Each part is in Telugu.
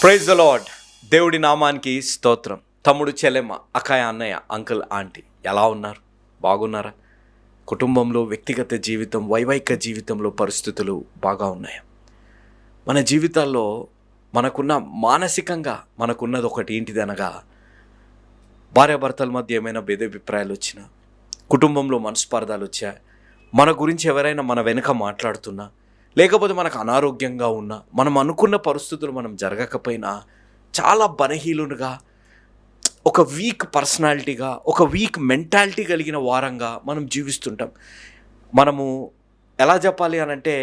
Praise the lord. దేవుడి నామానికి స్తోత్రం. తమ్ముడు, చెల్లెమ్మ, అక్కయ్య, అన్నయ్య, అంకుల్, ఆంటీ ఎలా ఉన్నారు? బాగున్నారా? కుటుంబంలో, వ్యక్తిగత జీవితం, వైవాహిక జీవితంలో పరిస్థితులు బాగా ఉన్నాయా? మన జీవితాల్లో మనకున్న మానసికంగా మనకున్నది ఒకటి ఏంటిది అనగా, భార్యాభర్తల మధ్య ఏమైనా భేదాభిప్రాయాలు వచ్చినా, కుటుంబంలో మనస్పర్ధాలు వచ్చా, మన గురించి ఎవరైనా మన వెనుక మాట్లాడుతున్నా, లేకపోతే మనకు అనారోగ్యంగా ఉన్నా, మనం అనుకున్న పరిస్థితులు మనం జరగకపోయినా చాలా బలహీనులుగా, ఒక వీక్ పర్సనాలిటీగా, ఒక వీక్ మెంటాలిటీ కలిగిన వారంగా మనం జీవిస్తుంటాం. మనము ఎలా చెప్పాలి అనంటే,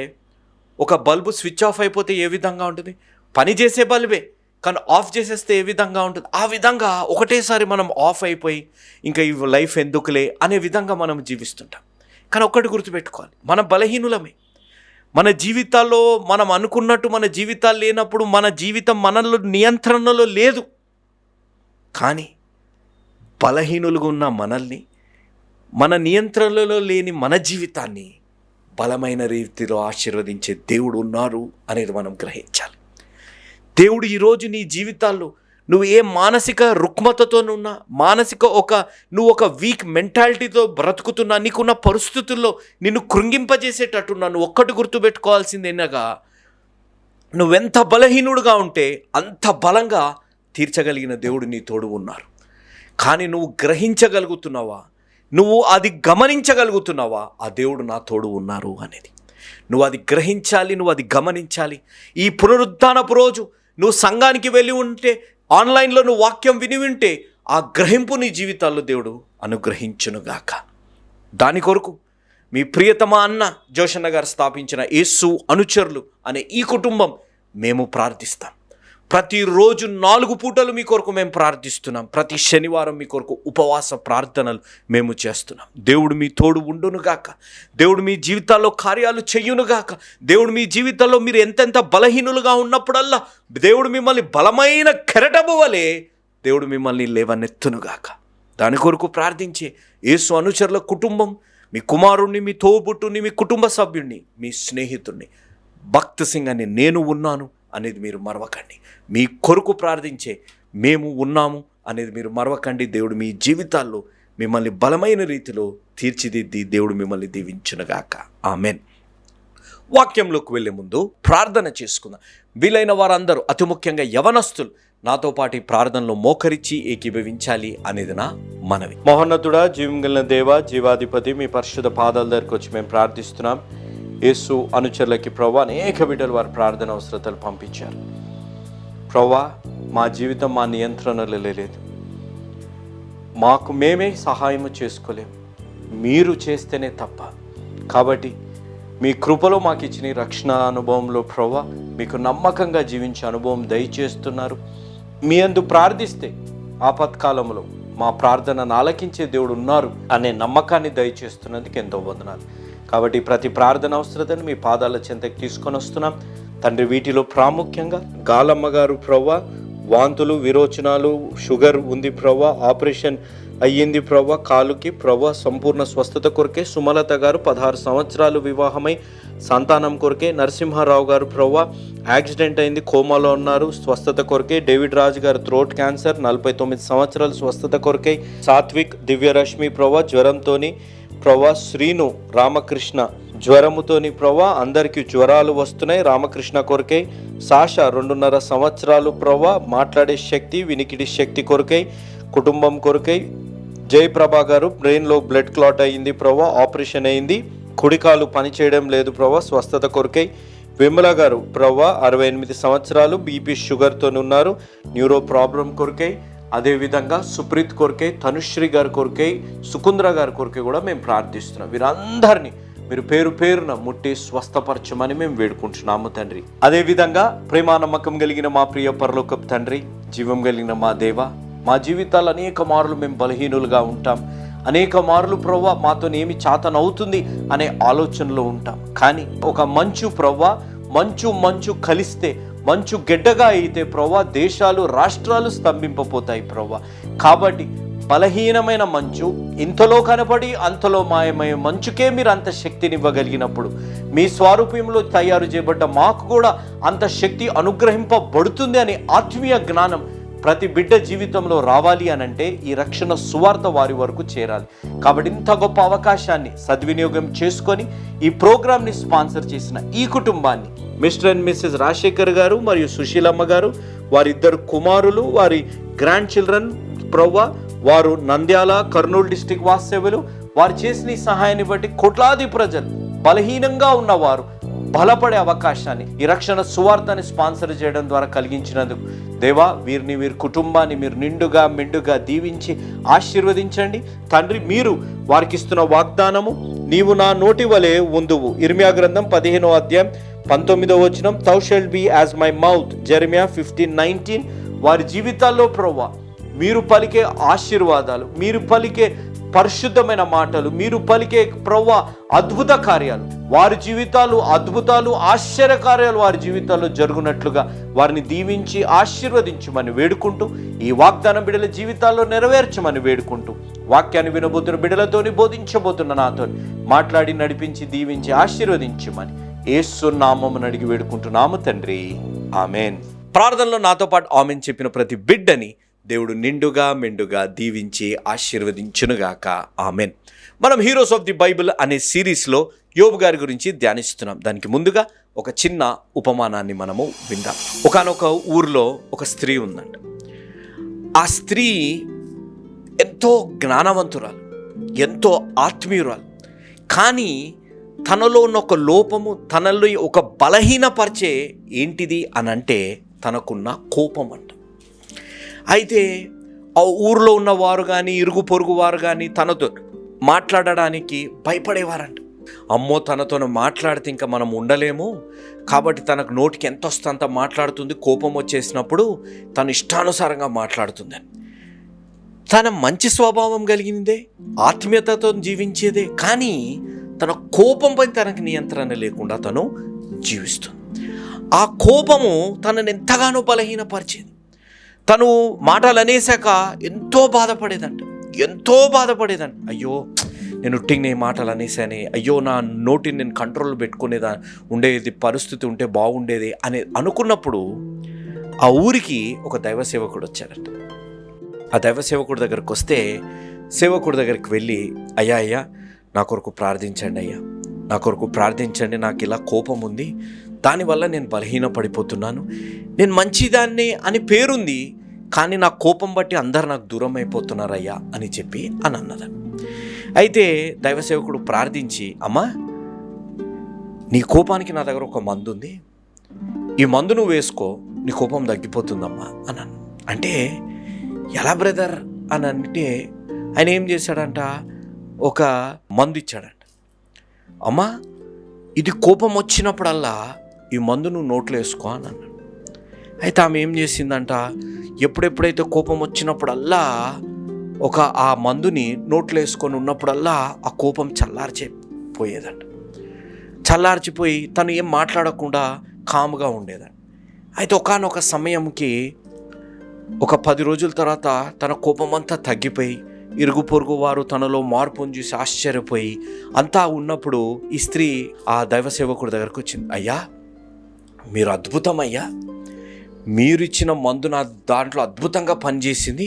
ఒక బల్బు స్విచ్ ఆఫ్ అయిపోతే ఏ విధంగా ఉంటుంది? పని చేసే బల్బే, కానీ ఆఫ్ చేసేస్తే ఏ విధంగా ఉంటుంది? ఆ విధంగా ఒకటేసారి మనం ఆఫ్ అయిపోయి ఇంకా ఈ లైఫ్ ఎందుకులే అనే విధంగా మనం జీవిస్తుంటాం. కానీ ఒక్కటి గుర్తుపెట్టుకోవాలి, మన బలహీనులమే. మన జీవితాల్లో మనం అనుకున్నట్టు మన జీవితాలు లేనప్పుడు మన జీవితం మనలో నియంత్రణలో లేదు. కానీ బలహీనులుగా ఉన్న మనల్ని, మన నియంత్రణలో లేని మన జీవితాన్ని బలమైన రీతిలో ఆశీర్వదించే దేవుడు ఉన్నారు అనేది మనం గ్రహించాలి. దేవుడు ఈరోజు నీ జీవితాల్లో నువ్వు ఏ మానసిక రుగ్మతతోనున్నా, నువ్వు ఒక వీక్ మెంటాలిటీతో బ్రతుకుతున్నా, నీకున్న పరిస్థితుల్లో నిన్ను కృంగింపజేసేటట్టున్నా, నువ్వు ఒక్కటి గుర్తుపెట్టుకోవాల్సిందేనగా, నువ్వెంత బలహీనుడుగా ఉంటే అంత బలంగా తీర్చగలిగిన దేవుడు నీ తోడు ఉన్నారు. కానీ నువ్వు గ్రహించగలుగుతున్నావా? నువ్వు అది గమనించగలుగుతున్నావా? ఆ దేవుడు నా తోడు ఉన్నారు అనేది నువ్వు అది గ్రహించాలి, నువ్వు అది గమనించాలి. ఈ పునరుద్ధానపు రోజు నువ్వు సంఘానికి వెళ్ళి ఉంటే, ఆన్లైన్లో నువ్వు వాక్యం విని ఉంటే, ఆ గ్రహింపు నీ జీవితాల్లో దేవుడు అనుగ్రహించునుగాక. దాని కొరకు మీ ప్రియతమ అన్న జోషన్న గారు స్థాపించిన యేసు అనుచరులు అనే ఈ కుటుంబం మేము ప్రార్థిస్తాం. ప్రతిరోజు 4 పూటలు మీ కొరకు మేము ప్రార్థిస్తున్నాం. ప్రతి శనివారం మీ కొరకు ఉపవాస ప్రార్థనలు మేము చేస్తున్నాం. దేవుడు మీ తోడు ఉండునుగాక. దేవుడు మీ జీవితాల్లో కార్యాలు చెయ్యునుగాక. దేవుడు మీ జీవితాల్లో మీరు ఎంతెంత బలహీనులుగా ఉన్నప్పుడల్లా దేవుడు మిమ్మల్ని బలమైన కెరటము వలె దేవుడు మిమ్మల్ని లేవనెత్తునుగాక. దాని కొరకు ప్రార్థించే యేసు అనుచరుల కుటుంబం, మీ కుమారుణ్ణి, మీ తోబుట్టుని, మీ కుటుంబ సభ్యుణ్ణి, మీ స్నేహితుణ్ణి భక్త్ సింగ్ అని నేను ఉన్నాను అనేది మీరు మరవకండి. మీ కొరకు ప్రార్థించే మేము ఉన్నాము అనేది మీరు మరవకండి. దేవుడు మీ జీవితాల్లో మిమ్మల్ని బలమైన రీతిలో తీర్చిదిద్ది దేవుడు మిమ్మల్ని దీవించునుగాక. ఆమెన్. వాక్యంలోకి వెళ్ళే ముందు ప్రార్థన చేసుకుందాం. వీలైన వారందరూ, అతి ముఖ్యంగా యవనస్తులు, నాతో పాటు ఈ ప్రార్థనలో మోకరించి ఏకీభవించాలి అనేది నా మనవి. మహోన్నతుడా, జీవం కలిగిన దేవ, జీవాధిపతి, మీ పరిశుద్ధ పాదాల దగ్గరికి వచ్చి మేము ప్రార్థిస్తున్నాం. యేసు అనుచరులకి ప్రభా అనేక బిడ్డలు వారి ప్రార్థన అవసరతలు పంపించారు. ప్రభా, మా జీవితం మా నియంత్రణలో లేదు, మాకు మేమే సహాయం చేసుకోలేము, మీరు చేస్తేనే తప్ప. కాబట్టి మీ కృపలో మాకు ఇచ్చిన రక్షణ అనుభవంలో ప్రభా మీకు నమ్మకంగా జీవించే అనుభవం దయచేస్తున్నారు. మీ అందు ప్రార్థిస్తే ఆపత్కాలంలో మా ప్రార్థనను ఆలకించే దేవుడు ఉన్నారు అనే నమ్మకాన్ని దయచేస్తున్నందుకు ఎంతో వందనాలు. కాబట్టి ప్రతి ప్రార్థన అవసరతను మీ పాదాల చెంతకు తీసుకొని వస్తున్నాం తండ్రి. వీటిలో ప్రాముఖ్యంగా గాలమ్మ గారు ప్రవ్వా, వాంతులు, విరోచనాలు, షుగర్ ఉంది ప్రవ్వా, ఆపరేషన్ అయ్యింది ప్రవ్వా కాలుకి ప్రవ్వా, సంపూర్ణ స్వస్థత కొరకే. సుమలత గారు 16 సంవత్సరాలు వివాహమై సంతానం కొరకే. నరసింహారావు గారు ప్రవ్వా యాక్సిడెంట్ అయింది, కోమాలో ఉన్నారు, స్వస్థత కొరకే. డేవిడ్ రాజు గారు థ్రోట్ క్యాన్సర్ 49 సంవత్సరాలు, స్వస్థత కొరకే. సాత్విక్, దివ్యరశ్మి ప్రవ్వా జ్వరంతోని ప్రవ్వా, శ్రీను, రామకృష్ణ జ్వరముతోని ప్రవ్వా అందరికీ జ్వరాలు వస్తున్నాయి, రామకృష్ణ కొరకై. సాష 2.5 సంవత్సరాలు ప్రవ్వా మాట్లాడే శక్తి, వినికిడి శక్తి కొరకై, కుటుంబం కొరకై. జయప్రభా గారు బ్రెయిన్లో బ్లడ్ క్లాట్ అయ్యింది ప్రవ్వా, ఆపరేషన్ అయింది, కుడికాలు పనిచేయడం లేదు ప్రవ్వా, స్వస్థత కొరకై. విమల గారు ప్రవ్వా 68 సంవత్సరాలు, బీపీ షుగర్తో ఉన్నారు, న్యూరో ప్రాబ్లం కొరకై. అదేవిధంగా సుప్రీత్ కొరకై, తనుశ్రీ గారి కొరకై, సుకుంద్ర గారి కొరకై కూడా మేము ప్రార్థిస్తున్నాం. వీరందరినీ మీరు పేరు పేరున ముట్టి స్వస్థపరచమని మేము వేడుకుంటున్నాము తండ్రి. అదేవిధంగా ప్రేమ నమ్మకం కలిగిన మా ప్రియ పరలోకపు తండ్రి, జీవం కలిగిన మా దేవ, మా జీవితాలు అనేక మార్లు మేము బలహీనులుగా ఉంటాం. అనేక మార్లు ప్రవ్వా మాతో ఏమి చాతనవుతుంది అనే ఆలోచనలో ఉంటాం. కానీ ఒక మంచు ప్రవ్వా, మంచు కలిస్తే, మంచు గెడ్డగా అయితే ప్రవ్వా దేశాలు, రాష్ట్రాలు స్తంభింపపోతాయి ప్రవ్వా. కాబట్టి బలహీనమైన మంచు ఇంతలో కనపడి అంతలో మాయమయ్యే మంచుకే మీరు అంత శక్తినివ్వగలిగినప్పుడు మీ స్వరూపంలో తయారు చేయబడ్డ మాకు కూడా అంత శక్తి అనుగ్రహింపబడుతుంది అనే ఆత్మీయ జ్ఞానం ప్రతి బిడ్డ జీవితంలో రావాలి అనంటే ఈ రక్షణ సువార్త వారి వరకు చేరాలి. కాబట్టి ఇంత గొప్ప అవకాశాన్ని సద్వినియోగం చేసుకొని ఈ ప్రోగ్రామ్ని స్పాన్సర్ చేసిన ఈ కుటుంబాన్ని మిస్టర్ అండ్ మిస్సెస్ రాజశేఖర్ గారు మరియు సుశీలమ్మ గారు, వారిద్దరు కుమారులు, వారి గ్రాండ్ చిల్డ్రన్ ప్రవ్వా, వారు నంద్యాల కర్నూలు డిస్టిక్ వాస్తవ్యులు, వారు చేసిన ఈ సహాయాన్ని బట్టి కోట్లాది ప్రజలు బలహీనంగా ఉన్నవారు బలపడే అవకాశాన్ని ఈ రక్షణ సువార్తని స్పాన్సర్ చేయడం ద్వారా కలిగించినందుకు దేవా, వీరి కుటుంబాన్ని మీరు నిండుగా మెండుగా దీవించి ఆశీర్వదించండి తండ్రి. మీరు వారికి ఇస్తున్న వాగ్దానము, నీవు నా నోటి వలె ఉందువు, ఇర్మియా గ్రంథం 15వ అధ్యాయం 19వ వచనం, thou shalt be as my mouth, Jeremiah 15:19. వారి జీవితాల్లో ప్రభువా మీరు పలికే ఆశీర్వాదాలు, మీరు పలికే పరిశుద్ధమైన మాటలు, మీరు పలికే ప్రభువా అద్భుత కార్యాలు వారి జీవితాలు, అద్భుతాలు ఆశ్చర్య కార్యాలు వారి జీవితాల్లో జరుగునట్లుగా వారిని దీవించి ఆశీర్వదించమని వేడుకుంటూ, ఈ వాగ్దానం బిడ్డల జీవితాల్లో నెరవేర్చమని వేడుకుంటూ, వాక్యాన్ని వినబోతున్న బిడ్డలతోని బోధించబోతున్న నాతో మాట్లాడి నడిపించి దీవించి ఆశీర్వదించమని యేసు నామమున అడిగి వేడుకుంటున్నాము తండ్రి, ఆమెన్. ప్రార్థనలో నాతో పాటు ఆమెన్ చెప్పిన ప్రతి బిడ్డని దేవుడు నిండుగా మెండుగా దీవించి ఆశీర్వదించునుగాక, ఆమెన్. మనం హీరోస్ ఆఫ్ ది బైబిల్ అనే సిరీస్లో యోబు గారి గురించి ధ్యానిస్తున్నాం. దానికి ముందుగా ఒక చిన్న ఉపమానాన్ని మనము విందాం. ఒకానొక ఊరిలో ఒక స్త్రీ ఉందంట. ఆ స్త్రీ ఎంతో జ్ఞానవంతురాలు, ఎంతో ఆత్మీయురాలు. కానీ తనలో ఉన్న ఒక లోపము, తనలో ఒక బలహీనపరిచే ఏంటిది అని అంటే తనకున్న కోపం అంట. అయితే ఆ ఊరిలో ఉన్నవారు కానీ ఇరుగు పొరుగు వారు కానీ తనతో మాట్లాడడానికి భయపడేవారంట. అమ్మో, తనతో మాట్లాడితే ఇంకా మనం ఉండలేము, కాబట్టి తనకు నోటికి ఎంత వస్తే అంత మాట్లాడుతుంది, కోపం వచ్చేసినప్పుడు తను ఇష్టానుసారంగా మాట్లాడుతుందని. తన మంచి స్వభావం కలిగిందే, ఆత్మీయతతో జీవించేదే, కానీ తన కోపంపై తనకు నియంత్రణ లేకుండా తను జీవిస్తుంది. ఆ కోపము తనని ఎంతగానో బలహీనపరిచేది. తను మాటలు అనేసాక ఎంతో బాధపడేదంట. అయ్యో, నేను ఉట్టిగా నీ మాటలు అనేసానే, అయ్యో నా నోటిని నేను కంట్రోల్ పెట్టుకునేదా ఉండేది, పరిస్థితి ఉంటే బాగుండేది అని అనుకున్నప్పుడు ఆ ఊరికి ఒక దైవ సేవకుడు వచ్చాడంట. ఆ దైవ సేవకుడి దగ్గరకు వస్తే సేవకుడి దగ్గరికి వెళ్ళి, అయ్యా నా కొరకు ప్రార్థించండి, నా కొరకు ప్రార్థించండి, నాకు ఇలా కోపం ఉంది, దానివల్ల నేను బలహీనపడిపోతున్నాను, నేను మంచిదాన్ని అని పేరుంది, కానీ నా కోపం బట్టి అందరు నాకు దూరం అయిపోతున్నారయ్యా అని చెప్పి అని అన్నది. అయితే దైవసేవకుడు ప్రార్థించి, అమ్మా నీ కోపానికి నా దగ్గర ఒక మందు ఉంది, ఈ మందు నువ్వు వేసుకో, నీ కోపం తగ్గిపోతుందమ్మా అన్నాను. అంటే ఎలా బ్రదర్ అని అంటే ఆయన ఏం చేశాడంట, ఒక మందు ఇచ్చాడంట. అమ్మా ఇది కోపం వచ్చినప్పుడల్లా ఈ మందు నువ్వు నోట్లో వేసుకో అని అన్నాడు. అయితే ఆమె ఏం చేసిందంట, ఎప్పుడెప్పుడైతే కోపం వచ్చినప్పుడల్లా ఆ మందుని నోట్లో వేసుకొని ఉన్నప్పుడల్లా ఆ కోపం చల్లార్చిపోయేదంట. చల్లార్చిపోయి తను ఏం మాట్లాడకుండా కామ్గా ఉండేదంట. అయితే ఒకానొక సమయంకి ఒక 10 రోజుల తర్వాత తన కోపం అంతా తగ్గిపోయి ఇరుగు పొరుగు వారు తనలో మార్పును చూసి ఆశ్చర్యపోయి అంతా ఉన్నప్పుడు ఈ స్త్రీ ఆ దైవ సేవకుడి దగ్గరకు వచ్చింది. అయ్యా మీరు అద్భుతం అయ్యా, మీరు ఇచ్చిన మందు నా దాంట్లో అద్భుతంగా పనిచేసింది,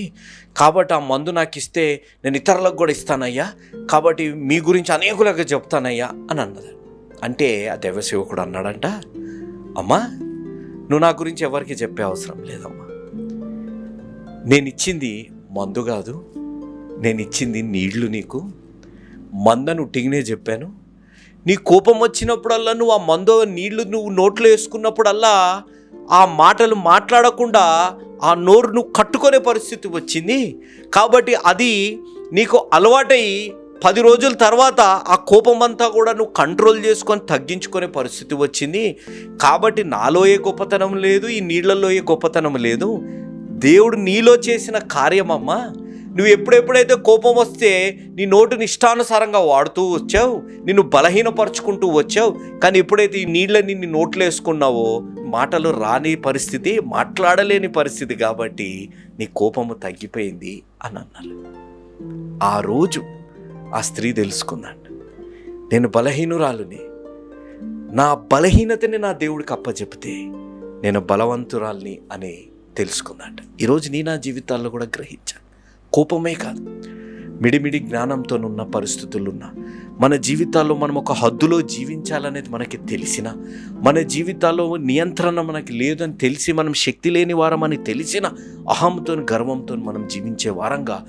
కాబట్టి ఆ మందు నాకు ఇస్తే నేను ఇతరులకు కూడా ఇస్తానయ్యా, కాబట్టి మీ గురించి అనేకులకు చెప్తానయ్యా అని అన్నది. అంటే ఆ దైవ సేవకుడు అన్నాడంట, అమ్మా నువ్వు నా గురించి ఎవరికి చెప్పే అవసరం లేదమ్మా, నేను ఇచ్చింది మందు కాదు, నేను ఇచ్చింది నీళ్లు, నీకు మందను ఉట్టిగానే చెప్పాను. నీ కోపం వచ్చినప్పుడల్లా నువ్వు ఆ మందు నీళ్లు నువ్వు నోట్లో వేసుకున్నప్పుడల్లా ఆ మాటలు మాట్లాడకుండా ఆ నోరు నువ్వు కట్టుకునే పరిస్థితి వచ్చింది, కాబట్టి అది నీకు అలవాటై 10 రోజుల తర్వాత ఆ కోపం అంతా కూడా నువ్వు కంట్రోల్ చేసుకొని తగ్గించుకునే పరిస్థితి వచ్చింది. కాబట్టి నాలో ఏ గొప్పతనం లేదు, ఈ నీళ్లలో ఏ గొప్పతనం లేదు, దేవుడు నీలో చేసిన కార్యమమ్మా, నువ్వు ఎప్పుడెప్పుడైతే కోపం వస్తే నీ నోటిని ఇష్టానుసారంగా వాడుతూ వచ్చావు, నిన్ను బలహీనపరుచుకుంటూ వచ్చావు. కానీ ఎప్పుడైతే ఈ నీళ్ళని నీ నోట్లో వేసుకున్నావో మాటలు రాని పరిస్థితి, మాట్లాడలేని పరిస్థితి, కాబట్టి నీ కోపము తగ్గిపోయింది అని అన్నారు. ఆ రోజు ఆ స్త్రీ తెలుసుకుందండి, నేను బలహీనురాలుని, నా బలహీనతని నా దేవుడికి అప్పచెప్తే నేను బలవంతురాల్ని అని తెలుసుకుందంట. ఈరోజు నా జీవితాల్లో కూడా గ్రహించాను. కోపమే కాదు, మిడిమిడి జ్ఞానంతోనున్న పరిస్థితులున్నా, మన జీవితాల్లో మనం ఒక హద్దులో జీవించాలనేది మనకి తెలిసిన, మన జీవితాల్లో నియంత్రణ మనకి లేదని తెలిసి, మనం శక్తి లేని వారమని తెలిసిన అహంతో, గర్వంతో మనం జీవించే వారంగా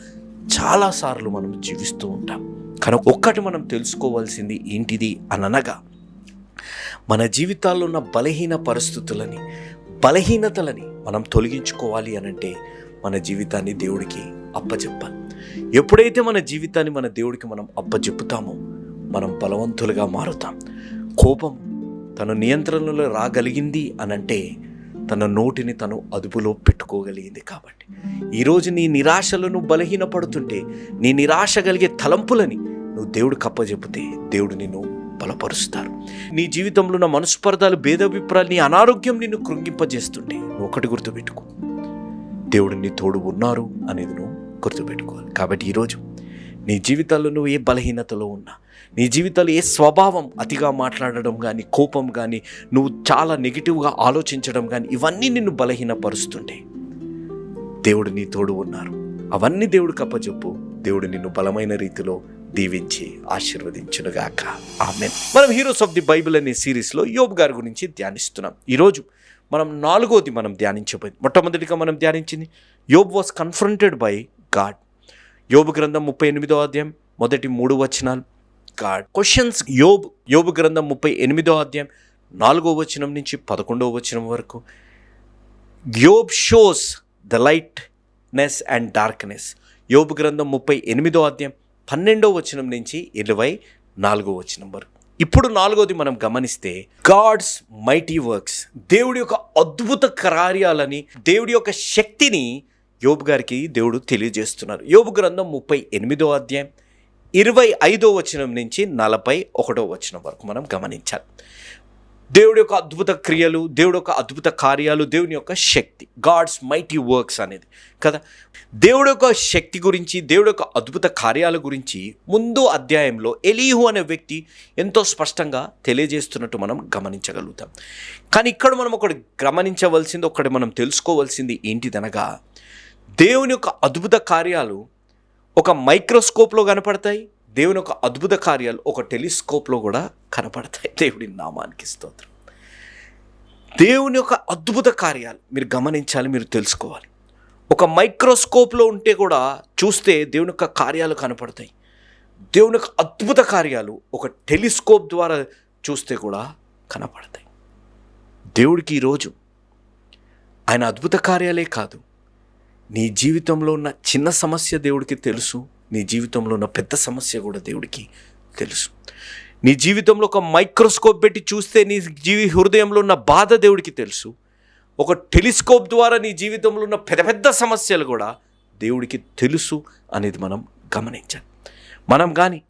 చాలాసార్లు మనం జీవిస్తూ ఉంటాం. కానీ ఒక్కటి మనం తెలుసుకోవాల్సింది ఏంటిది అనగా, మన జీవితాల్లో ఉన్న బలహీన పరిస్థితులని, బలహీనతలని మనం తొలగించుకోవాలి అనంటే మన జీవితాన్ని దేవుడికి అప్పచెప్పాలి. ఎప్పుడైతే మన జీవితాన్ని మన దేవుడికి మనం అప్పచెప్పుతామో మనం బలవంతులుగా మారుతాం. కోపం తన నియంత్రణలో రాగలిగింది అనంటే తన నోటిని తను అదుపులో పెట్టుకోగలిగింది. కాబట్టి ఈరోజు నీ నిరాశలను బలహీనపడుతుంటే, నీ నిరాశ కలిగే తలంపులని నువ్వు దేవుడికి అప్పచెప్పితే దేవుడు నిన్ను బలపరుస్తారు. నీ జీవితంలో ఉన్న మనస్పర్ధాలు, భేదాభిప్రాయాలు, నీ అనారోగ్యం నిన్ను కృంగింపజేస్తుంటే నువ్వు ఒకటి గుర్తుపెట్టుకో, దేవుడు నీ తోడు ఉన్నారు అనేది నువ్వు గుర్తుపెట్టుకోవాలి. కాబట్టి ఈరోజు నీ జీవితాల్లో నువ్వు ఏ బలహీనతలో ఉన్నా, నీ జీవితాల్లో ఏ స్వభావం, అతిగా మాట్లాడడం కానీ, కోపం కానీ, నువ్వు చాలా నెగిటివ్గా ఆలోచించడం కానీ, ఇవన్నీ నిన్ను బలహీనపరుస్తుంటే దేవుడు నీ తోడు ఉన్నారు. అవన్నీ దేవుడికి అప్పచెప్పు. దేవుడు నిన్ను బలమైన రీతిలో దీవించి ఆశీర్వదించునుగాక. ఆమేన్. మనం హీరోస్ ఆఫ్ ది బైబిల్ అనే సిరీస్లో యోబు గారి గురించి ధ్యానిస్తున్నాం. ఈరోజు మనం 4వది మనం ధ్యానించబోయింది. మొట్టమొదటిగా మనం ధ్యానించింది యోబు వాస్ కన్ఫ్రంటెడ్ బై గాడ్. యోబు గ్రంథం 38వ అధ్యాయం మొదటి 3 వచనాలు. గాడ్ క్వశ్చన్స్ యోబు గ్రంథం 38వ అధ్యాయం 4వ వచనం నుంచి 11వ వచనం వరకు. Job shows the lightness and darkness. యోబు గ్రంథం 38వ అధ్యాయం 12వ వచనం నుంచి 24వ వచనం వరకు. ఇప్పుడు 4వది మనం గమనిస్తే గాడ్స్ మైటీ వర్క్స్. దేవుడి యొక్క అద్భుత కార్యాలని, దేవుడి యొక్క శక్తిని యోబు గారికి దేవుడు తెలియజేస్తున్నారు. యోబు గ్రంథం 38వ అధ్యాయం 25వ వచనం నుంచి 41వ వచనం వరకు మనం గమనించాలి. దేవుడి యొక్క అద్భుత క్రియలు, దేవుడి యొక్క అద్భుత కార్యాలు, దేవుని యొక్క శక్తి, గాడ్స్ మైటీ వర్క్స్ అనేది కదా. దేవుడి యొక్క శక్తి గురించి, దేవుడి యొక్క అద్భుత కార్యాల గురించి ముందు అధ్యాయంలో ఎలీహు అనే వ్యక్తి ఎంతో స్పష్టంగా తెలియజేస్తున్నట్టు మనం గమనించగలుగుతాం. కానీ ఇక్కడ మనం ఒకటి మనం తెలుసుకోవాల్సింది ఏంటిదనగా, దేవుని యొక్క అద్భుత కార్యాలు ఒక మైక్రోస్కోప్లో కనపడతాయి, దేవుని యొక్క అద్భుత కార్యాలు ఒక టెలిస్కోప్లో కూడా కనపడతాయి. దేవుడి నామానికి స్తోత్రం. దేవుని యొక్క అద్భుత కార్యాలు మీరు గమనించాలి, మీరు తెలుసుకోవాలి. ఒక మైక్రోస్కోప్లో ఉంటే కూడా చూస్తే దేవుని యొక్క కార్యాలు కనపడతాయి. దేవుని యొక్క అద్భుత కార్యాలు ఒక టెలిస్కోప్ ద్వారా చూస్తే కూడా కనపడతాయి. దేవుడికి ఈరోజు ఆయన అద్భుత కార్యాలే కాదు, నీ జీవితంలో ఉన్న చిన్న సమస్య దేవుడికి తెలుసు, నీ జీవితంలో ఉన్న పెద్ద సమస్య కూడా దేవుడికి తెలుసు. నీ జీవితంలో ఒక మైక్రోస్కోప్ పెట్టి చూస్తే నీ హృదయంలో ఉన్న బాధ దేవుడికి తెలుసు. ఒక టెలిస్కోప్ ద్వారా నీ జీవితంలో ఉన్న పెద్ద పెద్ద సమస్యలు కూడా దేవుడికి తెలుసు అనేది మనం గమనించాలి. మనం కానీ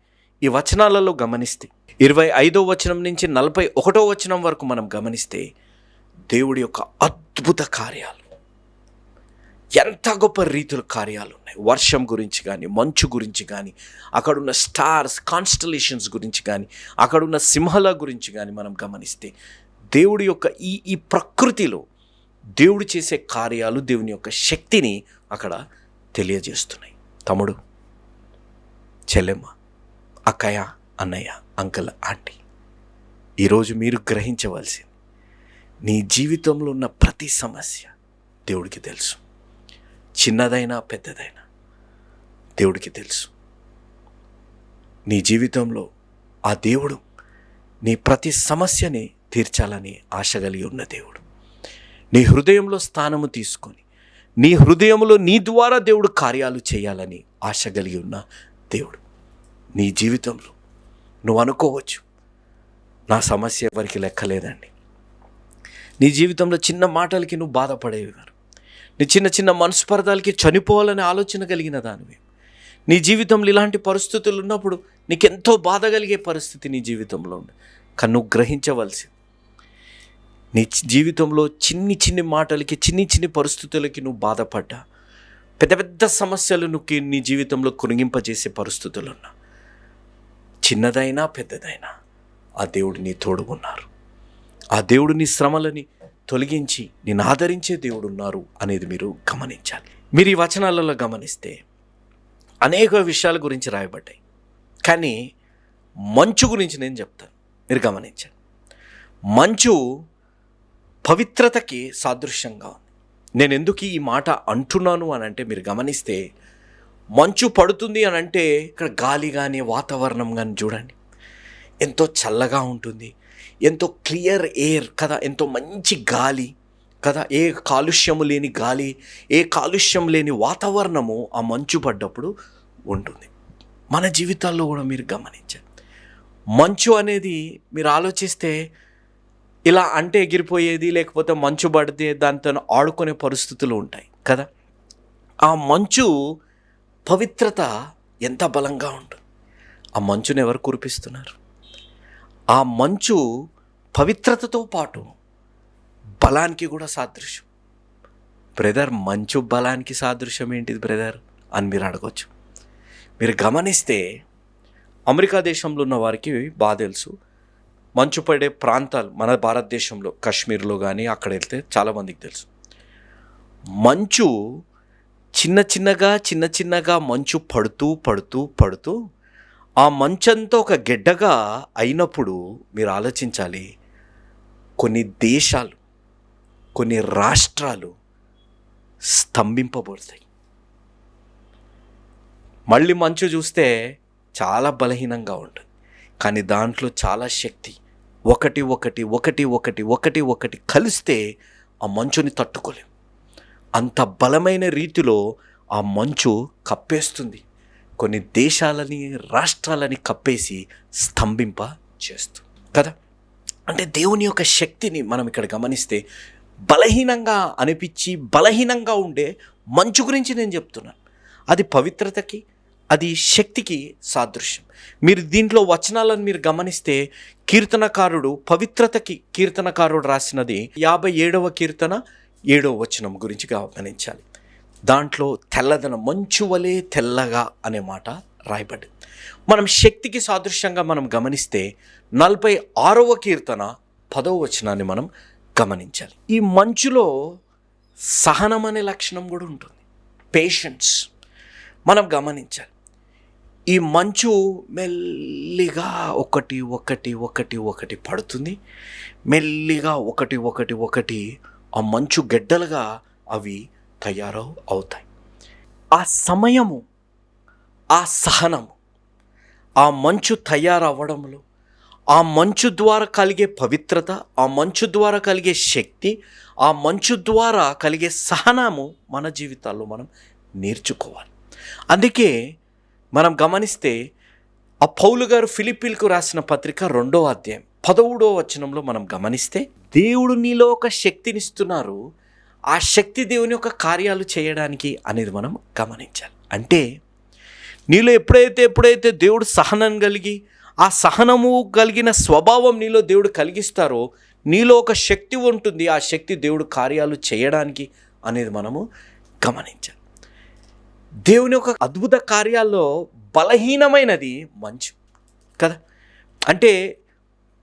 ఈ వచనాలలో గమనిస్తే 25వ వచనం నుంచి 41వ వచనం వరకు మనం గమనిస్తే దేవుడి యొక్క అద్భుత కార్యాలు, ఎంత గొప్ప రీతుల కార్యాలు ఉన్నాయి. వర్షం గురించి కానీ, మంచు గురించి కానీ, అక్కడున్న స్టార్స్, కాన్స్టలేషన్స్ గురించి కానీ, అక్కడున్న సింహల గురించి కానీ మనం గమనిస్తే దేవుడి యొక్క ఈ ప్రకృతిలో దేవుడు చేసే కార్యాలు, దేవుని యొక్క శక్తిని అక్కడ తెలియజేస్తున్నాయి. తమ్ముడు, చెల్లెమ్మ, అక్కయ్య, అన్నయ్య, అంకుల్, ఆంటీ, ఈరోజు మీరు గ్రహించవలసింది, నీ జీవితంలో ఉన్న ప్రతి సమస్య దేవుడికి తెలుసు. చిన్నదైనా పెద్దదైనా దేవుడికి తెలుసు. నీ జీవితంలో ఆ దేవుడు నీ ప్రతి సమస్యని తీర్చాలని ఆశ కలిగి ఉన్న దేవుడు. నీ హృదయంలో స్థానము తీసుకొని, నీ హృదయంలో నీ ద్వారా దేవుడు కార్యాలు చేయాలని ఆశ కలిగి ఉన్న దేవుడు. నీ జీవితంలో నువ్వు అనుకోవచ్చు, నా సమస్య ఎవరికి లెక్కలేదండి. నీ జీవితంలో చిన్న మాటలకి నువ్వు బాధపడేవారు, నీ చిన్న చిన్న మనస్పర్ధాలకి చనిపోవాలనే ఆలోచన కలిగిన దానివి. నీ జీవితంలో ఇలాంటి పరిస్థితులు ఉన్నప్పుడు నీకెంతో బాధ కలిగే పరిస్థితి నీ జీవితంలో ఉంది. కానీ నువ్వు గ్రహించవలసి, నీ జీవితంలో చిన్ని చిన్ని మాటలకి, చిన్ని పరిస్థితులకి నువ్వు బాధపడ్డా, పెద్ద పెద్ద సమస్యలు నువ్వు నీ జీవితంలో కురిగింపజేసే పరిస్థితులు ఉన్నా, చిన్నదైనా పెద్దదైనా ఆ దేవుడు నీ తోడు ఉన్నారు. ఆ దేవుడు నీ శ్రమలని తొలగించి నేను ఆదరించే దేవుడు ఉన్నారు అనేది మీరు గమనించాలి. మీరు ఈ వచనాలలో గమనిస్తే అనేక విషయాల గురించి రాయబడ్డాయి. కానీ మంచు గురించి నేను చెప్తాను, మీరు గమనించండి. మంచు పవిత్రతకి సాదృశ్యంగా ఉంది. నేను ఎందుకు ఈ మాట అంటున్నాను అని అంటే, మీరు గమనిస్తే మంచు పడుతుంది అని అంటే ఇక్కడ గాలి కానీ వాతావరణం కానీ చూడండి, ఎంతో చల్లగా ఉంటుంది, ఎంతో క్లియర్ ఎయిర్ కదా, ఎంతో మంచి గాలి కదా, ఏ కాలుష్యము లేని గాలి, ఏ కాలుష్యం లేని వాతావరణము ఆ మంచు పడ్డప్పుడు ఉంటుంది. మన జీవితాల్లో కూడా మీరు గమనించండి, మంచు అనేది మీరు ఆలోచిస్తే ఇలా అంటే ఎగిరిపోయేది, లేకపోతే మంచు పడితే దాంతో ఆడుకునే పరిస్థితులు ఉంటాయి కదా. ఆ మంచు పవిత్రత ఎంత బలంగా ఉంటుంది. ఆ మంచుని ఎవరు కురిపిస్తున్నారు? ఆ మంచు పవిత్రతతో పాటు బలానికి కూడా సాదృశ్యం. బ్రదర్, మంచు బలానికి సాదృశ్యం ఏంటిది బ్రదర్ అని మీరు అడగవచ్చు. మీరు గమనిస్తే అమెరికా దేశంలో ఉన్న వారికి బాగా తెలుసు, మంచు పడే ప్రాంతాలు మన భారతదేశంలో కాశ్మీర్లో కానీ అక్కడ వెళ్తే చాలామందికి తెలుసు. మంచు చిన్నగా మంచు పడుతూ ఆ మంచంతో ఒక గెడ్డగా అయినప్పుడు మీరు ఆలోచించాలి, కొన్ని దేశాలు, కొన్ని రాష్ట్రాలు స్తంభింపబడతాయి. మళ్ళీ మంచు చూస్తే చాలా బలహీనంగా ఉంటుంది, కానీ దాంట్లో చాలా శక్తి. ఒకటి కలిస్తే ఆ మంచుని తట్టుకోలేం. అంత బలమైన రీతిలో ఆ మంచు కప్పేస్తుంది, కొన్ని దేశాలని, రాష్ట్రాలని కప్పేసి స్తంభింప చేస్తుంది కదా. అంటే దేవుని యొక్క శక్తిని మనం ఇక్కడ గమనిస్తే, బలహీనంగా అనిపించి బలహీనంగా ఉండే మంచు గురించి నేను చెప్తున్నాను. అది పవిత్రతకి, అది శక్తికి సాదృశ్యం. మీరు దీంట్లో వచనాలను మీరు గమనిస్తే, కీర్తనకారుడు పవిత్రతకి కీర్తనకారుడు రాసినది 57వ కీర్తన 7వ వచనం గురించి గమనించాలి. దాంట్లో తెల్లదనం, మంచు వలె తెల్లగా అనే మాట రాయబడింది. మనం శక్తికి సాదృశ్యంగా మనం గమనిస్తే 46వ కీర్తన 10వ వచనాన్ని మనం గమనించాలి. ఈ మంచులో సహనం అనే లక్షణం కూడా ఉంటుంది, పేషెన్స్ మనం గమనించాలి. ఈ మంచు మెల్లిగా ఒకటి పడుతుంది, మెల్లిగా ఒకటి ఆ మంచు గెడ్డలుగా అవి అవుతాయి. ఆ సమయము, ఆ సహనము, ఆ మంచు తయారవ్వడంలో, ఆ మంచు ద్వారా కలిగే పవిత్రత, ఆ మంచు ద్వారా కలిగే శక్తి, ఆ మంచు ద్వారా కలిగే సహనము మన జీవితాల్లో మనం నేర్చుకోవాలి. అందుకే మనం గమనిస్తే ఆ పౌలు గారు ఫిలిప్పీలకు రాసిన పత్రిక 2వ అధ్యాయం 13వ వచనంలో మనం గమనిస్తే, దేవుడు నీలో ఒక శక్తినిస్తున్నారు, ఆ శక్తి దేవుని యొక్క కార్యాలు చేయడానికి అనేది మనం గమనించాలి. అంటే నీలో ఎప్పుడైతే దేవుడు సహనం కలిగి, ఆ సహనము కలిగిన స్వభావం నీలో దేవుడు కలిగిస్తారో, నీలో ఒక శక్తి ఉంటుంది, ఆ శక్తి దేవుడు కార్యాలు చేయడానికి అనేది మనము గమనించాలి. దేవుని యొక్క అద్భుత కార్యాల్లో బలహీనమైనది మంచు కదా. అంటే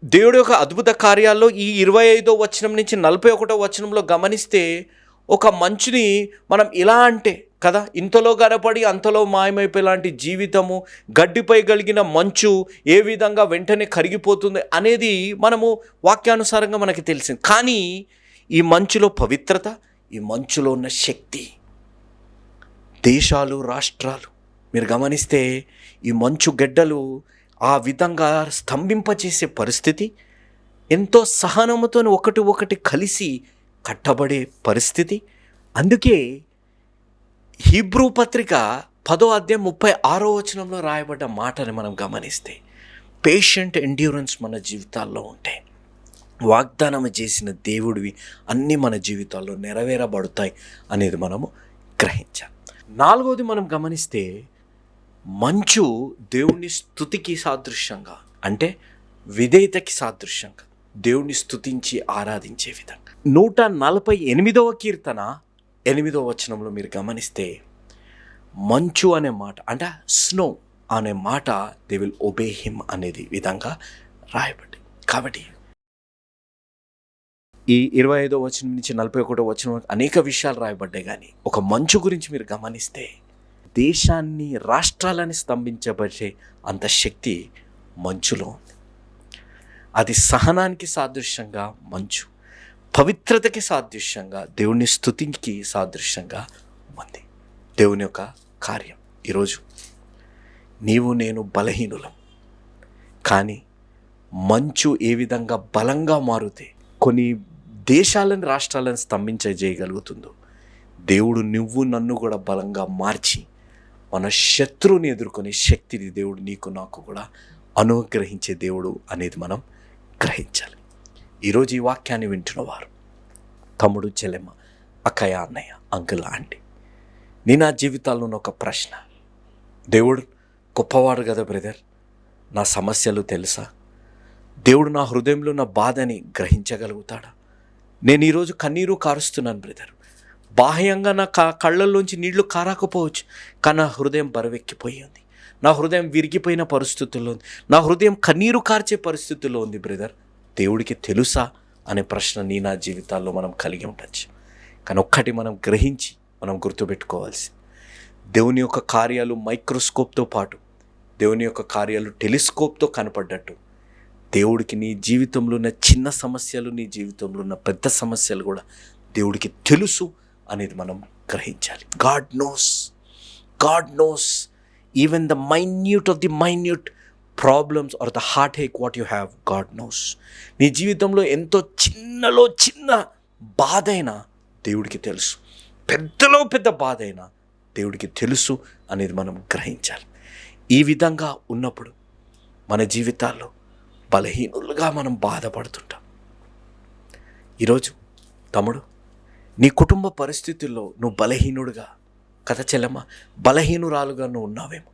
దేవుడి యొక్క అద్భుత కార్యాల్లో ఈ 25వ వచనం నుంచి 41వ వచనంలో గమనిస్తే, ఒక మంచుని మనం ఇలా అంటే కదా, ఇంతలో కనపడి అంతలో మాయమైపోయేలాంటి జీవితము, గడ్డిపై కలిగిన మంచు ఏ విధంగా వెంటనే కరిగిపోతుంది అనేది మనము వాక్యానుసారంగా మనకి తెలిసింది. కానీ ఈ మంచులో పవిత్రత, ఈ మంచులో ఉన్న శక్తి, దేశాలు, రాష్ట్రాలు మీరు గమనిస్తే ఈ మంచు గడ్డలు ఆ విధంగా స్తంభింపచేసే పరిస్థితి, ఎంతో సహనముతో ఒకటి కలిసి కట్టబడే పరిస్థితి. అందుకే హీబ్రూ పత్రిక 10వ అధ్యాయం 36వ వచనంలో రాయబడ్డ మాటని మనం గమనిస్తే, పేషెంట్ ఎండ్యూరెన్స్ మన జీవితాల్లో ఉంటే వాగ్దానం చేసిన దేవుడివి అన్నీ మన జీవితాల్లో నెరవేరబడతాయి అనేది మనము గ్రహించాలి. 4వది మనం గమనిస్తే, మంచు దేవుని స్తుతికి సాదృశ్యంగా, అంటే విధేయతకి సాదృశ్యంగా దేవుని స్తుతించి ఆరాధించే విధంగా 148వ కీర్తన 8వ వచనంలో మీరు గమనిస్తే మంచు అనే మాట, అంటే స్నో అనే మాట దే విల్ ఒబే హిమ్ అనేది విధంగా రాయబడి. కాబట్టి ఈ 25వ వచనం నుంచి 41వ వచనం అనేక విషయాలు రాయబడ్డాయి. కానీ ఒక మంచు గురించి మీరు గమనిస్తే దేశాన్ని, రాష్ట్రాలని స్తంభించబడే అంత శక్తి మంచులో ఉంది. అది సహనానికి సాదృశ్యంగా మంచు, పవిత్రతకి సాదృశ్యంగా, దేవుని స్తుతికి సాదృశ్యంగా ఉంది దేవుని యొక్క కార్యం. ఈరోజు నీవు నేను బలహీనులం, కానీ మంచు ఏ విధంగా బలంగా మారుతే కొన్ని దేశాలను, రాష్ట్రాలను స్తంభించజేయగలుగుతుందో, దేవుడు నువ్వు నన్ను కూడా బలంగా మార్చి మన శత్రువుని ఎదుర్కొనే శక్తిని దేవుడు నీకు నాకు కూడా అనుగ్రహించే దేవుడు అనేది మనం గ్రహించాలి. ఈరోజు ఈ వాక్యాన్ని వింటున్నవారు, తమ్ముడు, చెల్లెమ్మ, అక్కయ్య, అన్నయ్య, అంకుల్, ఆంటీ, నా జీవితాల్లో ఉన్న ఒక ప్రశ్న, దేవుడు గొప్పవాడు కదా బ్రదర్, నా సమస్యలు తెలుసా? దేవుడు నా హృదయంలో ఉన్న బాధని గ్రహించగలుగుతాడా? నేను ఈరోజు కన్నీరు కారుస్తున్నాను బ్రదర్, బాహ్యంగా నా కళ్ళల్లోంచి నీళ్లు కారాకపోవచ్చు, కానీ నా హృదయం బరువెక్కిపోయి ఉంది, నా హృదయం విరిగిపోయిన పరిస్థితుల్లో ఉంది, నా హృదయం కన్నీరు కార్చే పరిస్థితుల్లో ఉంది బ్రదర్, దేవుడికి తెలుసా అనే ప్రశ్న నా జీవితాల్లో మనం కలిగి ఉండొచ్చు. కానీ ఒక్కటి మనం గ్రహించి మనం గుర్తుపెట్టుకోవాల్సి, దేవుని యొక్క కార్యాలు మైక్రోస్కోప్తో పాటు దేవుని యొక్క కార్యాలు టెలిస్కోప్తో కనపడ్డట్టు దేవుడికి నీ జీవితంలో ఉన్న చిన్న సమస్యలు, నీ జీవితంలో ఉన్న పెద్ద సమస్యలు కూడా దేవుడికి తెలుసు అనేది మనం గ్రహించాలి. God knows even the minute of the minute problems are the heartache what you have. God knows. నీ జీవితంలో ఎంతో చిన్నలో చిన్న బాధ అయినా దేవుడికి తెలుసు, పెద్దలో పెద్ద బాధ అయినా దేవుడికి తెలుసు అనేది మనం గ్రహించాలి. ఈ విధంగా ఉన్నప్పుడు మన జీవితాల్లో బలహీనులుగా మనం బాధపడుతుంటాం. ఈరోజు తమ్ముడు, నీ కుటుంబ పరిస్థితుల్లో నువ్వు బలహీనుడుగా, కథ చెల్లెమ్మ, బలహీనురాలుగా నువ్వు ఉన్నావేమో.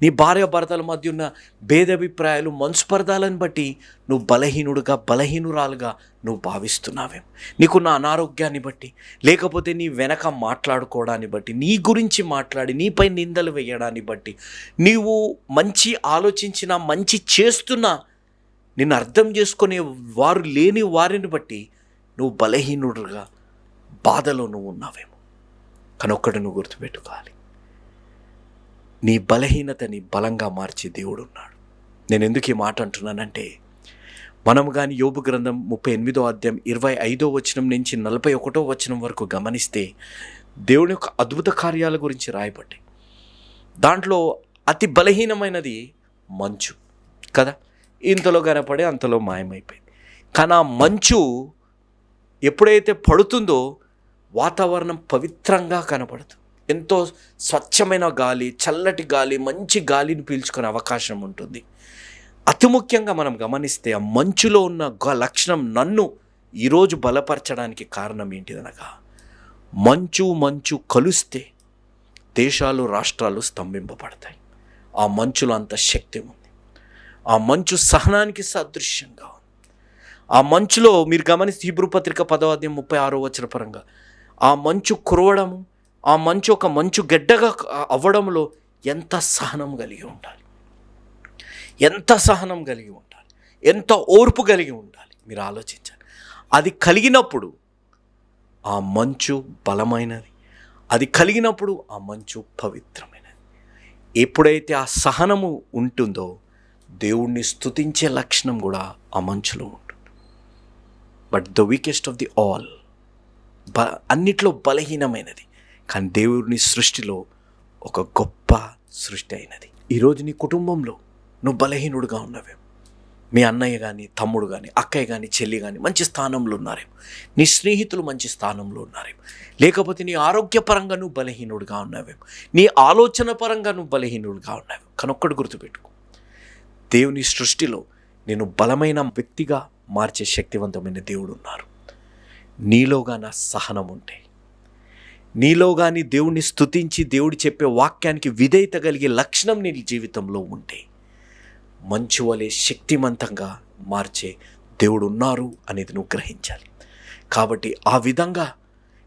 నీ భార్య భర్తల మధ్య ఉన్న భేదాభిప్రాయాలు, మనస్పర్ధాలను బట్టి నువ్వు బలహీనుడుగా, బలహీనురాలుగా నువ్వు భావిస్తున్నావేమో. నీకున్న అనారోగ్యాన్ని బట్టి, లేకపోతే నీ వెనక మాట్లాడుకోవడాన్ని బట్టి, నీ గురించి మాట్లాడి నీపై నిందలు వేయడాన్ని బట్టి, నీవు మంచి ఆలోచించినా, మంచి చేస్తున్నా నిన్ను అర్థం చేసుకునే వారు లేని వారిని బట్టి నువ్వు బలహీనుడుగా, బాధలో నువ్వు ఉన్నావేమో. కానీ ఒక్కటి నువ్వు గుర్తుపెట్టుకోవాలి, నీ బలహీనతని బలంగా మార్చే దేవుడు ఉన్నాడు. నేను ఎందుకు ఈ మాట అంటున్నానంటే, మనం కానీ యోబు గ్రంథం 38వ అధ్యాయం 25వ వచనం నుంచి 41వ వచనం వరకు గమనిస్తే దేవుని యొక్క అద్భుత కార్యాల గురించి రాయబడ్డాయి. దాంట్లో అతి బలహీనమైనది మంచు కదా, ఇంతలో కనపడే అంతలో మాయమైపోయింది. కానీ ఆ మంచు ఎప్పుడైతే పడుతుందో వాతావరణం పవిత్రంగా కనపడుతుంది. ఎంతో స్వచ్ఛమైన గాలి, చల్లటి గాలి, మంచి గాలిని పీల్చుకునే అవకాశం ఉంటుంది. అతి ముఖ్యంగా మనం గమనిస్తే ఆ మంచులో ఉన్న లక్షణం నన్ను ఈరోజు బలపరచడానికి కారణం ఏంటిదనగా, మంచు కలుస్తే దేశాలు, రాష్ట్రాలు స్తంభింపబడతాయి. ఆ మంచులో అంత శక్తి ఉంది. ఆ మంచు సహనానికి సాదృశ్యంగా ఉంది. ఆ మంచులో మీరు గమనిస్తే హీబ్రూ పత్రిక 10వ అధ్యాయం 36వ వచన పరంగా ఆ మంచు కురవడము, ఆ మంచు ఒక మంచు గడ్డగా అవ్వడంలో ఎంత సహనం కలిగి ఉండాలి, ఎంత సహనం కలిగి ఉండాలి, ఎంత ఓర్పు కలిగి ఉండాలి, మీరు ఆలోచించాలి. అది కలిగినప్పుడు ఆ మంచు బలమైనది, అది కలిగినప్పుడు ఆ మంచు పవిత్రమైనది. ఎప్పుడైతే ఆ సహనము ఉంటుందో దేవుణ్ణి స్తుతించే లక్షణం కూడా ఆ మంచులో ఉంటుంది. But the weakest of the all, అన్నిట్లో బలహీనమైనది, కానీ దేవుని సృష్టిలో ఒక గొప్ప సృష్టి అయినది. ఈరోజు నీ కుటుంబంలో నువ్వు బలహీనుడుగా ఉన్నావేమో. మీ అన్నయ్య కానీ, తమ్ముడు కానీ, అక్కయ్య కానీ, చెల్లి కానీ మంచి స్థానంలో ఉన్నారేమో. నీ స్నేహితులు మంచి స్థానంలో ఉన్నారేమో. లేకపోతే నీ ఆరోగ్యపరంగా నువ్వు బలహీనుడుగా ఉన్నావేమో. నీ ఆలోచన పరంగా నువ్వు బలహీనుడుగా ఉన్నావేమో. కానీ ఒక్కటి గుర్తుపెట్టుకో, దేవుని సృష్టిలో నేను బలమైన వ్యక్తిగా మార్చే శక్తివంతమైన దేవుడు ఉన్నారు. నీలోగా నా సహనం ఉంటే, నీలో కానీ దేవుడిని స్తుతించి దేవుడు చెప్పే వాక్యానికి విధేయత కలిగే లక్షణం నీ జీవితంలో ఉంటే మంచు వలె శక్తివంతంగా మార్చే దేవుడు ఉన్నారు అనేది నువ్వు గ్రహించాలి. కాబట్టి ఆ విధంగా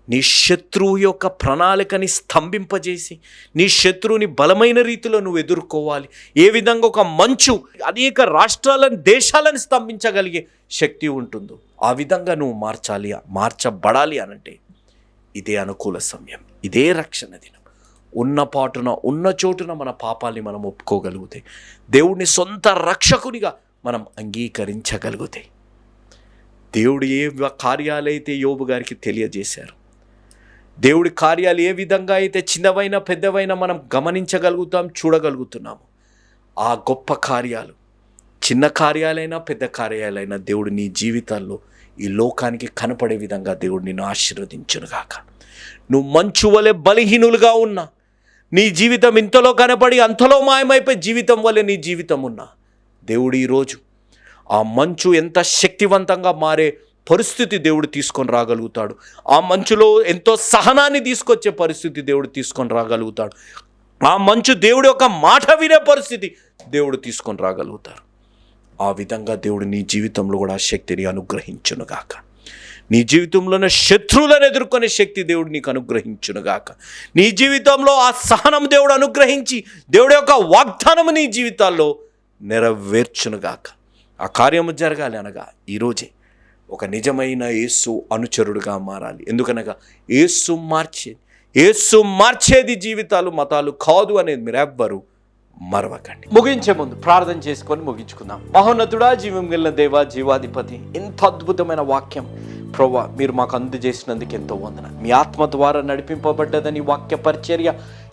నీ శత్రువు యొక్క ప్రణాళికని స్తంభింపజేసి నీ శత్రువుని బలమైన రీతిలో నువ్వు ఎదుర్కోవాలి. ఏ విధంగా ఒక మంచు అనేక రాష్ట్రాలను దేశాలను స్తంభించగలిగే శక్తి ఉంటుందో ఆ విధంగా నువ్వు మార్చబడాలి అనంటే ఇదే అనుకూల సమయం, ఇదే రక్షణ దినం. ఉన్న పాటున ఉన్న చోటున మన పాపాల్ని మనం ఒప్పుకోగలిగితే, దేవుడిని సొంత రక్షకునిగా మనం అంగీకరించగలిగితే, దేవుడు ఏ కార్యాలైతే యోబు గారికి తెలియజేశారు, దేవుడి కార్యాలు ఏ విధంగా అయితే చిన్నవైన పెద్దవైన మనం గమనించగలుగుతాం, చూడగలుగుతున్నాము, ఆ గొప్ప కార్యాలు చిన్న కార్యాలైనా పెద్ద కార్యాలైనా దేవుడు నీ జీవితాల్లో ఈ లోకానికి కనపడే విధంగా దేవుడు నిన్ను ఆశీర్వదించునుగాక. నువ్వు మంచు వలె బలహీనులుగా ఉన్నా, నీ జీవితం ఇంతలో కనపడి అంతలో మాయమైపోయి జీవితం వలె నీ జీవితం ఉన్నా, దేవుడు ఈరోజు ఆ మంచు ఎంత శక్తివంతంగా మారే పరిస్థితి దేవుడు తీసుకొని రాగలుగుతాడు. ఆ మంచులో ఎంతో సహనాన్ని తీసుకొచ్చే పరిస్థితి దేవుడు తీసుకొని రాగలుగుతాడు. ఆ మంచు దేవుడి యొక్క మాట వినే పరిస్థితి దేవుడు తీసుకొని రాగలుగుతారు. ఆ విధంగా దేవుడు నీ జీవితంలో కూడా ఆ శక్తిని అనుగ్రహించునుగాక. నీ జీవితంలోనే శత్రువులను ఎదుర్కొనే శక్తి దేవుడు నీకు అనుగ్రహించునుగాక. నీ జీవితంలో ఆ సహనం దేవుడు అనుగ్రహించి దేవుడి యొక్క వాగ్దానము నీ జీవితాల్లో నెరవేర్చునుగాక. ఆ కార్యము జరగాలి అనగా ఈరోజే ఒక నిజమైన యేసు అనుచరుడుగా మారాలి. ఎందుకనగా యేసు మార్చేది జీవితాలు, మతాలు కాదు అనేది మీరు ఎవ్వరు మరవకండి. ముగించే ముందు ప్రార్థన చేసుకొని ముగించుకుందాం. మహోన్నతుడా, జీవం కలిగిన దేవా, జీవాధిపతి, ఎంత అద్భుతమైన వాక్యం ప్రభువా మీరు మాకు అందజేసినందుకు ఎంతో వందన. మీ ఆత్మ ద్వారా నడిపింపబడ్డదని వాక్య పరిచర్య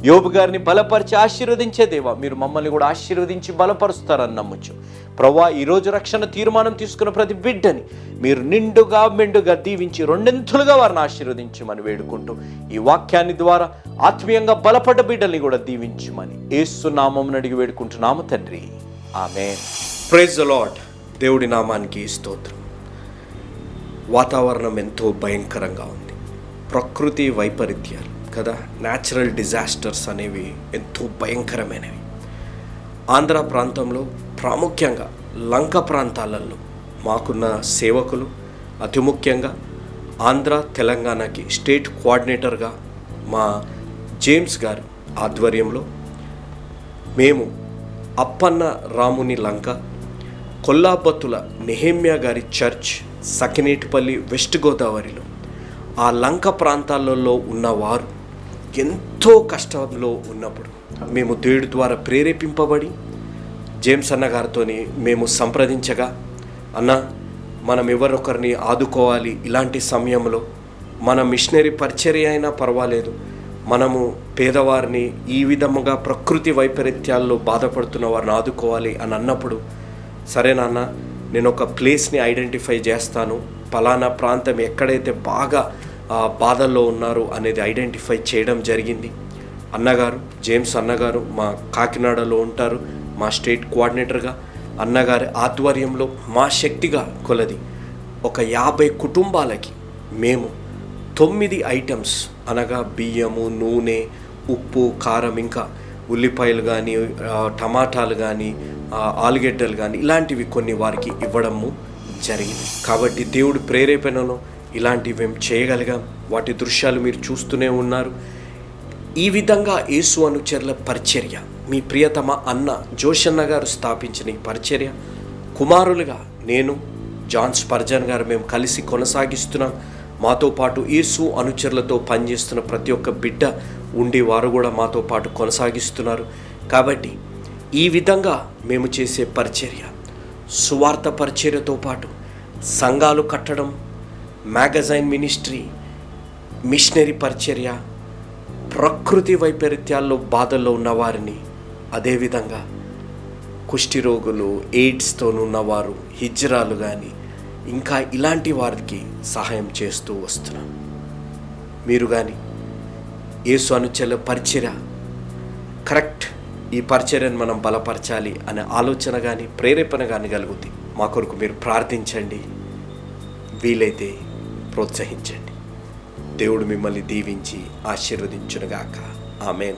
యోబు గారిని బలపరిచి ఆశీర్వదించే దేవా, మీరు మమ్మల్ని కూడా ఆశీర్వదించి బలపరుస్తారని నమ్మొచ్చు. ప్రభువా, ఈరోజు రక్షణ తీర్మానం తీసుకున్న ప్రతి బిడ్డని మీరు నిండుగా మెండుగా దీవించి రెండింతలుగా వారిని ఆశీర్వదించమని వేడుకుంటూ ఈ వాక్యాన్ని ద్వారా ఆత్మీయంగా బలపడ్డ బిడ్డల్ని కూడా దీవించమని యేసు నామమున అడిగి వేడుకుంటున్నాము తండ్రి, ఆమేన్. Praise the lord. దేవుడి నామానికి స్తోత్రం. వాతావరణం ఎంతో భయంకరంగా ఉంది. ప్రకృతి వైపరీత్యాలు కదా, న్యాచురల్ డిజాస్టర్స్ అనేవి ఎంతో భయంకరమైనవి. ఆంధ్ర ప్రాంతంలో ప్రాముఖ్యంగా లంక ప్రాంతాలలో మాకున్న సేవకులు అతి ముఖ్యంగా ఆంధ్ర తెలంగాణకి స్టేట్ కోఆర్డినేటర్గా మా జేమ్స్ గారి ఆధ్వర్యంలో మేము అప్పన్న రాముని లంక, కొల్లాబత్తుల నెహెమ్యా గారి చర్చ్, సకినేటిపల్లి, వెస్ట్ గోదావరిలో ఆ లంక ప్రాంతాలలో ఉన్నవారు ఎంతో కష్టంలో ఉన్నప్పుడు మేము దేవుడి ద్వారా ప్రేరేపింపబడి జేమ్స్ అన్న గారితో మేము సంప్రదించగా, అన్న మనం ఎవరొకరిని ఆదుకోవాలి, ఇలాంటి సమయంలో మన మిషనరీ పరిచర్య అయినా పర్వాలేదు, మనము పేదవారిని ఈ విధముగా ప్రకృతి వైపరీత్యాల్లో బాధపడుతున్న వారిని ఆదుకోవాలి అని అన్నప్పుడు, సరే నాన్న నేను ఒక ప్లేస్ని ఐడెంటిఫై చేస్తాను, పలానా ప్రాంతం ఎక్కడైతే బాగా బాధల్లో ఉన్నారు అనేది ఐడెంటిఫై చేయడం జరిగింది. అన్నగారు, జేమ్స్ అన్నగారు మా కాకినాడలో ఉంటారు, మా స్టేట్ కోఆర్డినేటర్గా. అన్నగారి ఆధ్వర్యంలో మా శక్తిగా కొలది ఒక 50 కుటుంబాలకి మేము 9 ఐటమ్స్ అనగా బియ్యము, నూనె, ఉప్పు, కారం, ఇంకా ఉల్లిపాయలు కానీ, టమాటాలు కానీ, ఆలుగడ్డలు కానీ ఇలాంటివి కొన్ని వారికి ఇవ్వడము జరిగింది. కాబట్టి దేవుడి ప్రేరేపణలో ఇలాంటివి మేము చేయగలిగాం. వాటి దృశ్యాలు మీరు చూస్తూనే ఉన్నారు. ఈ విధంగా యేసు అనుచరుల పరిచర్య, మీ ప్రియతమ అన్న జోషన్న గారు స్థాపించిన ఈ పరిచర్య కుమారులుగా నేను, జాన్ స్పర్జన్ గారు మేము కలిసి కొనసాగిస్తున్నాం. మాతో పాటు యేసు అనుచరులతో పనిచేస్తున్న ప్రతి ఒక్క బిడ్డ ఉండి వారు కూడా మాతో పాటు కొనసాగిస్తున్నారు. కాబట్టి ఈ విధంగా మేము చేసే పరిచర్య, సువార్త పరిచర్యతో పాటు సంఘాలు కట్టడం, మ్యాగజైన్ మినిస్ట్రీ, మిషనరీ పరిచర్య, ప్రకృతి వైపరీత్యాల్లో బాధల్లో ఉన్నవారిని, అదేవిధంగా కుష్ఠిరోగులు, ఎయిడ్స్తో ఉన్నవారు, హిజ్రాలు కానీ ఇంకా ఇలాంటి వారికి సహాయం చేస్తూ వస్తున్నాం. మీరు కానీ యేసు అనుచరుల పరిచర్య కరెక్ట్, ఈ పరిచర్యను మనం బలపరచాలి అనే ఆలోచన కానీ ప్రేరేపణ కానీ కలుగుతుంది. మా కొరకు మీరు ప్రార్థించండి, వీలైతే ప్రోత్సహించండి. దేవుడు మిమ్మల్ని దీవించి ఆశీర్వదించునుగాక. ఆమేన్.